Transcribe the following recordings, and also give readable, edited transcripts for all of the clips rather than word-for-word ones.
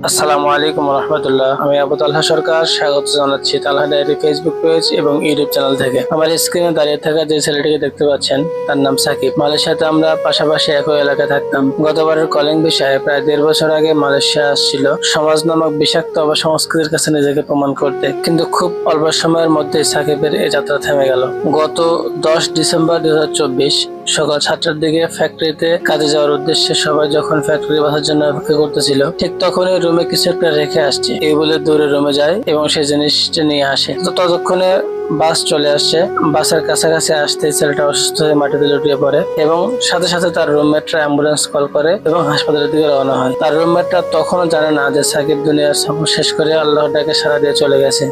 আসসালামু আলাইকুম রহমতুল্লাহ। আমি আবু তালহা সরকার স্বাগত জানাচ্ছি তালহা ডায়েরি ফেসবুক পেজ এবং ইউটিউব চ্যানেল থেকে। আমার স্ক্রিনে দাঁড়িয়ে থাকা যে ছেলেটিকে দেখতে পাচ্ছেন তার নাম সাকিব। মালয়েশিয়াতে আমরা পাশাপাশি একই এলাকায় থাকতাম। গতবারের কলিং বিষয়ে প্রায় 1.5 বছর আগে মালয়েশিয়া আসছিল সমাজ নামক বিষাক্ত অপসংস্কৃতির কাছে নিজেকে প্রমাণ করতে, কিন্তু খুব অল্প সময়ের মধ্যে সাকিবের এই যাত্রা থেমে গেল। গত 10 ডিসেম্বর 2024 সকাল 7টার দিকে ফ্যাক্টরিতে কাজে যাওয়ার উদ্দেশ্যে সবাই যখন ফ্যাক্টরি বাসার জন্য অপেক্ষা করতেছিল, ঠিক তখনই রুমে কিছু একটা রেখে আসছে এই বলে দৌড়ে রুমে যায় এবং সেই জিনিসটা নিয়ে আসে। তো ততক্ষণে বাস চলে আসছে। বাসের কাছাকাছি আসতে ছেলেটা অসুস্থ হয়ে মাটিতে লুটিয়ে পড়ে এবং সাথে সাথে তার রুমমেটরা অ্যাম্বুলেন্স কল করে এবং হাসপাতালের দিকে রওনা হয়। তার রুমমেটরা তখনও জানে না যে সাকিব দুনিয়ার সফর শেষ করে আল্লাহর ডাকে সাড়া দিয়ে চলে গেছে।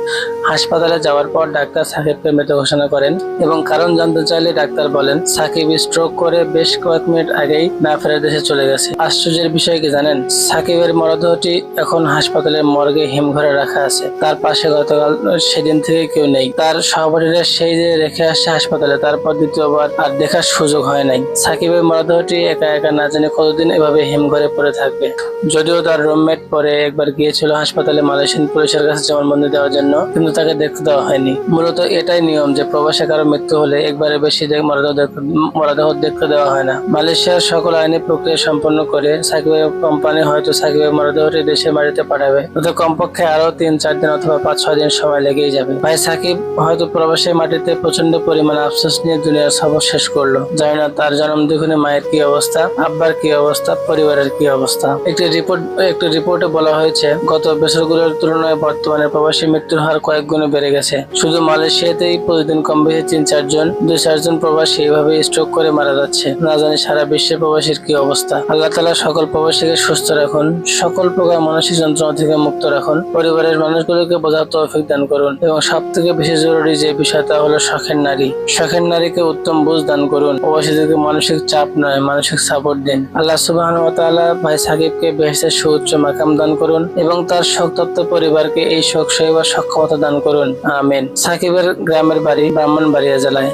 হাসপাতালে যাওয়ার পর ডাক্তার সাকিবকে মৃত ঘোষণা করেন এবং কারণ জানতে চাইলে ডাক্তার বলেন সাকিব স্ট্রোক করে বেশ কয়েক মিনিট আগেই না ফেরার দেশে চলে গেছে। আশ্চর্যের বিষয় কি জানেন? সাকিবের মরদেহটি এখন হাসপাতালের মর্গে হিমঘরে রাখা আছে। তার পাশে গতকাল সেদিন থেকে কেউ নেই। তার সহপাঠীরা সেই যে রেখে আসছে হাসপাতালে, তারপর দ্বিতীয়বার আর দেখার সুযোগ হয় নাই। সাকিবের মরদেহটি একা একা না জানে কতদিন এভাবে হিমঘরে পড়ে থাকবে। যদিও তার রুমমেট পরে একবার গিয়েছিল হাসপাতালে মালয়েশিয়ান পুলিশের কাছে জবানবন্দি দেওয়ার জন্য, কিন্তু তাকে দেখতে দেওয়া হয়নি। মূলত এটাই নিয়ম যে প্রবাসে কারো মৃত্যু হলে একবারে বেশি মরদেহ দেখতে দেওয়া হয় না। মালয়েশিয়ার সকল আইনি প্রক্রিয়া সম্পন্ন করে সাকিবের কোম্পানি হয়তো সাকিবের মরদেহটি দেশের বাড়িতে পাঠাবে, তবে কমপক্ষে আরো 3-4 দিন অথবা 5-6 দিন সময় লেগেই যাবে। ভাই সাকিব হয়তো প্রবাসী মাটিতে প্রচন্ড পরিমাণে আফসোস নিয়ে দুনিয়ার সফর শেষ করলো। জানি না তার জন্ম দ্বিগুণে মায়ের কি অবস্থা, আব্বার কি অবস্থা, পরিবারের কি অবস্থা। একটি রিপোর্টে বলা হয়েছে গত বছরগুলোর তুলনায় বর্তমানে প্রবাসী মৃত্যুর হার কয়েক গুণে বেড়ে গেছে। শুধু মালয়েশিয়াতেই প্রতিদিন কম বেশি 3-4 জন 2-4 জন প্রবাসী এভাবে স্ট্রোক করে মারা যাচ্ছে। না জানি সারা বিশ্বের প্রবাসীর কি অবস্থা। আল্লাহ তাআলা সকল প্রবাসীকে সুস্থ রাখুন, সকল প্রকার মানসিক যন্ত্রণা থেকে মুক্ত রাখুন, পরিবারের মানুষগুলোকে বোঝার তৌফিক দান করুন এবং সব থেকে বেশি জরুরি যে বিষয়টা হলো শখের নারী। শখের নারীকে উত্তম বুঝ দান করুন। প্রবাসীদেরকে মানসিক চাপ নয়, মানসিক সাপোর্ট দিন। আল্লাহ সুবহানাহু ওয়া তাআলা ভাই সাকিবকে বেহেশতের সুউচ্চ মাকাম দান করুন এবং তার শোকতপ্ত পরিবারকে এই শোক সহিবার সক্ষমতা দান করুন। আমিন। সাকিবের গ্রামের বাড়ি ব্রাহ্মণবাড়িয়া জেলায়।